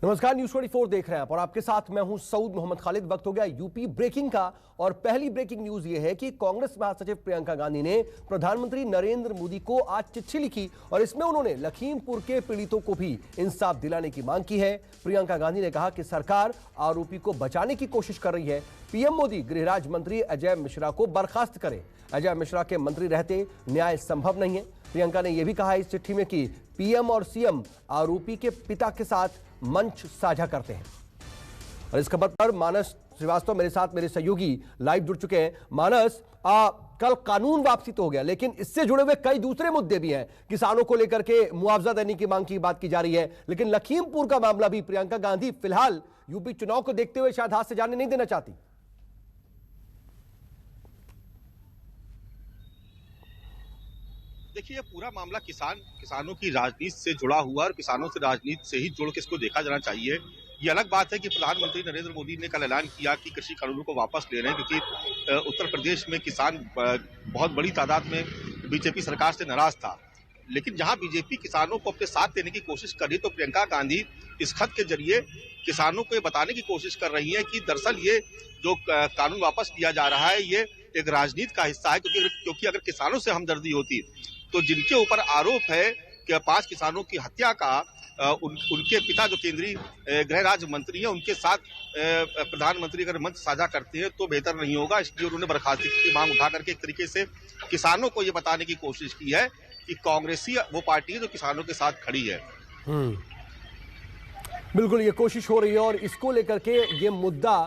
नमस्कार, न्यूज 24 देख रहे हैं आप और आपके साथ मैं हूं सऊद मोहम्मद खालिद। वक्त हो गया यूपी ब्रेकिंग का और पहली ब्रेकिंग न्यूज यह है कि कांग्रेस महासचिव प्रियंका गांधी ने प्रधानमंत्री नरेंद्र मोदी को आज चिट्ठी लिखी और इसमें उन्होंने लखीमपुर के पीड़ितों को भी इंसाफ दिलाने की मांग की है। प्रियंका गांधी ने कहा कि सरकार आरोपी को बचाने की कोशिश कर रही है। पीएम मोदी गृह राज्य मंत्री अजय मिश्रा को बर्खास्त करें। अजय मिश्रा के मंत्री रहते न्याय संभव नहीं है। प्रियंका ने यह भी कहा इस चिट्ठी में कि पीएम और सीएम आरोपी के पिता के साथ मंच साझा करते हैं। और इस खबर पर मानस श्रीवास्तव मेरे साथ मेरे सहयोगी लाइव जुड़ चुके हैं। मानस, कल कानून वापसी तो हो गया, लेकिन इससे जुड़े हुए कई दूसरे मुद्दे भी हैं। किसानों को लेकर के मुआवजा देने की मांग की बात की जा रही है, लेकिन लखीमपुर का मामला भी प्रियंका गांधी फिलहाल यूपी चुनाव को देखते हुए शायद हाथ से जाने नहीं देना चाहती। देखिए, ये पूरा मामला किसानों की राजनीति से जुड़ा हुआ और किसानों से राजनीति से ही जोड़ के इसको देखा जाना चाहिए। ये अलग बात है कि प्रधानमंत्री नरेंद्र मोदी ने कल ऐलान किया कि कृषि कानूनों को वापस ले रहे हैं, क्योंकि उत्तर प्रदेश में किसान बहुत बड़ी तादाद में बीजेपी सरकार से नाराज था। लेकिन जहां बीजेपी किसानों को अपने साथ देने की कोशिश कर रही, तो प्रियंका गांधी इस खत के जरिए किसानों को ये बताने की कोशिश कर रही है कि दरअसल ये जो कानून वापस लिया जा रहा है, ये एक राजनीति का हिस्सा है। क्योंकि अगर किसानों से हमदर्दी होती तो जिनके ऊपर आरोप है कि 5 किसानों की हत्या का उनके पिता जो केंद्रीय गृह राज्य मंत्री है, उनके साथ प्रधानमंत्री अगर मंच साझा करते हैं तो बेहतर नहीं होगा। इसलिए उन्होंने बर्खास्तगी की मांग उठा करके एक तरीके से किसानों को ये बताने की कोशिश की है कि कांग्रेसी वो पार्टी है जो किसानों के साथ खड़ी है। बिल्कुल ये कोशिश हो रही है और इसको लेकर के ये मुद्दा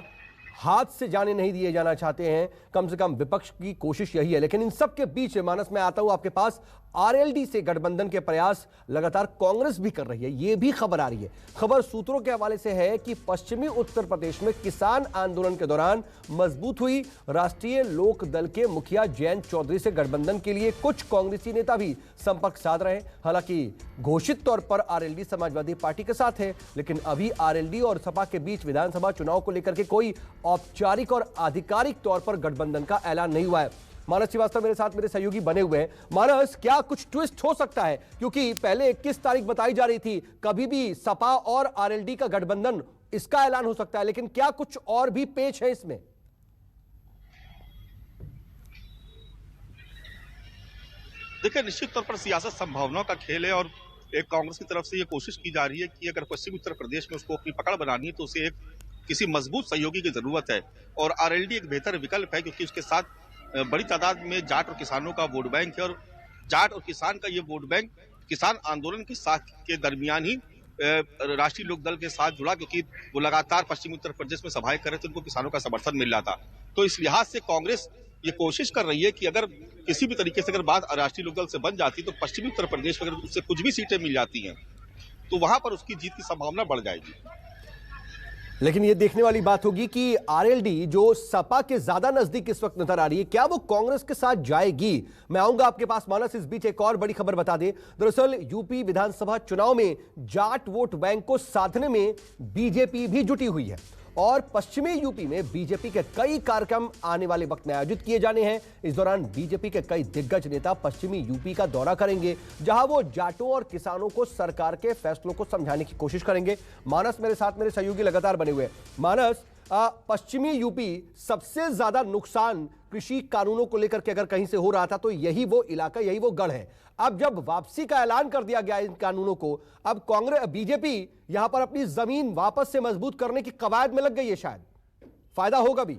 हाथ से जाने नहीं दिए जाना चाहते हैं। कम से कम विपक्ष की कोशिश यही है। लेकिन इन सब के बीच मानस में आता हूं आपके पास, आरएलडी से गठबंधन के प्रयास लगातार कांग्रेस भी कर रही है, ये भी खबर आ रही है। खबर सूत्रों के हवाले से है कि पश्चिमी उत्तर प्रदेश में किसान आंदोलन के दौरान मजबूत हुई राष्ट्रीय लोक दल के मुखिया जयंत चौधरी से गठबंधन के लिए कुछ कांग्रेसी नेता भी संपर्क साध रहे हैं। हालांकि घोषित तौर पर आरएलडी समाजवादी पार्टी के साथ है, लेकिन अभी आरएलडी और सपा के बीच विधानसभा चुनाव को लेकर के कोई औपचारिक और आधिकारिक तौर पर गठबंधन का ऐलान नहीं हुआ है। मानस श्रीवास्तव मेरे साथ मेरे सहयोगी बने हुए हैं। मानस, क्या कुछ ट्विस्ट हो सकता है? क्योंकि पहले 21 तारीख बताई जा रही थी, कभी भी सपा और आरएलडी का गठबंधन इसका ऐलान हो सकता है, लेकिन क्या कुछ और भी पेच है इसमें? देखिए, निश्चित तौर पर सियासत संभावनाओं का खेल है और एक कांग्रेस की तरफ से ये कोशिश की जा रही है कि अगर पश्चिमी उत्तर प्रदेश में उसको अपनी पकड़ बनानी है तो उसे एक किसी मजबूत सहयोगी की जरूरत है। और आरएलडी एक बेहतर विकल्प है, क्योंकि उसके साथ बड़ी तादाद में जाट और किसानों का वोट बैंक है और जाट और किसान का ये वोट बैंक किसान आंदोलन के साथ के दरमियान ही राष्ट्रीय लोक दल के साथ जुड़ा, क्योंकि वो लगातार पश्चिमी उत्तर प्रदेश में सभाएं कर रहे थे, उनको किसानों का समर्थन मिल रहा था। तो इस लिहाज से कांग्रेस ये कोशिश कर रही है कि अगर किसी भी तरीके से अगर बात राष्ट्रीय लोक दल से बन जाती तो पश्चिमी उत्तर प्रदेश में अगर उससे कुछ भी सीटें मिल जाती हैं तो वहां पर उसकी जीत की संभावना बढ़ जाएगी। लेकिन यह देखने वाली बात होगी कि आरएलडी जो सपा के ज्यादा नजदीक इस वक्त नजर आ रही है, क्या वो कांग्रेस के साथ जाएगी? मैं आऊंगा आपके पास मानस। इस बीच एक और बड़ी खबर बता दें। दरअसल यूपी विधानसभा चुनाव में जाट वोट बैंक को साधने में बीजेपी भी जुटी हुई है और पश्चिमी यूपी में बीजेपी के कई कार्यक्रम आने वाले वक्त में आयोजित किए जाने हैं। इस दौरान बीजेपी के कई दिग्गज नेता पश्चिमी यूपी का दौरा करेंगे, जहां वो जाटों और किसानों को सरकार के फैसलों को समझाने की कोशिश करेंगे। मानस मेरे साथ मेरे सहयोगी लगातार बने हुए हैं। मानस, पश्चिमी यूपी सबसे ज्यादा नुकसान कृषि कानूनों को लेकर के अगर कहीं से हो रहा था तो यही वो इलाका, यही वो गढ़ है। अब जब वापसी का ऐलान कर दिया गया इन कानूनों को, अब कांग्रेस बीजेपी यहां पर अपनी जमीन वापस से मजबूत करने की कवायद में लग गई है। शायद फायदा होगा भी।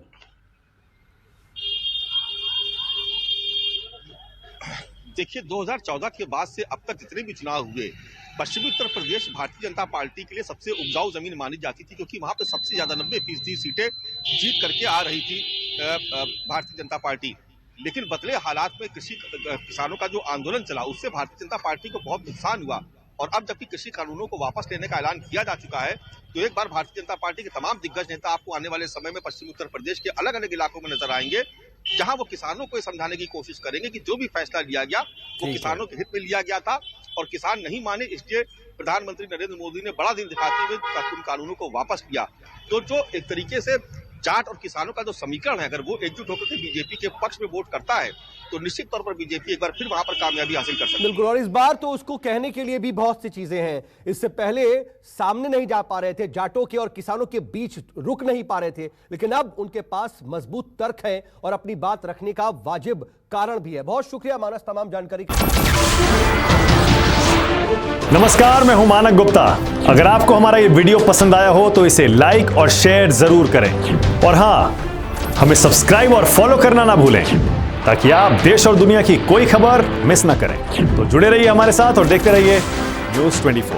देखिए, 2014 के बाद से अब तक जितने भी चुनाव हुए, पश्चिमी उत्तर प्रदेश भारतीय जनता पार्टी के लिए सबसे उपजाऊ जमीन मानी जाती थी, क्योंकि वहां पे सबसे ज्यादा 90% सीटें जीत करके आ रही थी भारतीय जनता पार्टी। लेकिन बदले हालात में किसानों का जो आंदोलन चला, उससे भारतीय जनता पार्टी को बहुत नुकसान हुआ। और अब जबकि कृषि कानूनों को वापस लेने का ऐलान किया जा चुका है, तो एक बार भारतीय जनता पार्टी के तमाम दिग्गज नेता आपको आने वाले समय में पश्चिमी उत्तर प्रदेश के अलग अलग इलाकों में नजर आएंगे, जहां वो किसानों को समझाने की कोशिश करेंगे कि जो भी फैसला लिया गया वो किसानों के हित में लिया गया था और किसान नहीं माने, इसलिए प्रधानमंत्री नरेंद्र मोदी ने बड़ा दिन दिखाते हुए उन कानूनों को वापस लिया। तो जो एक तरीके से जाट और किसानों का जो समीकरण है, अगर वो एकजुट होकर के बीजेपी के पक्ष में वोट करता है तो निश्चित तौर पर बीजेपी एक बार फिर वहां पर कामयाबी हासिल कर सकती है। बिल्कुल, और इस बार तो उसको कहने के लिए भी बहुत सी चीजें हैं। इससे पहले सामने नहीं जा पा रहे थे, जाटों के और किसानों के बीच रुक नहीं पा रहे थे, लेकिन अब उनके पास मजबूत तर्क है और अपनी बात रखने का वाजिब कारण भी है। बहुत शुक्रिया मानस तमाम जानकारी के लिए। नमस्कार, मैं हूं मानक गुप्ता। अगर आपको हमारा ये वीडियो पसंद आया हो तो इसे लाइक और शेयर जरूर करें, और हां, हमें सब्सक्राइब और फॉलो करना ना भूलें ताकि आप देश और दुनिया की कोई खबर मिस ना करें। तो जुड़े रहिए हमारे साथ और देखते रहिए News 24।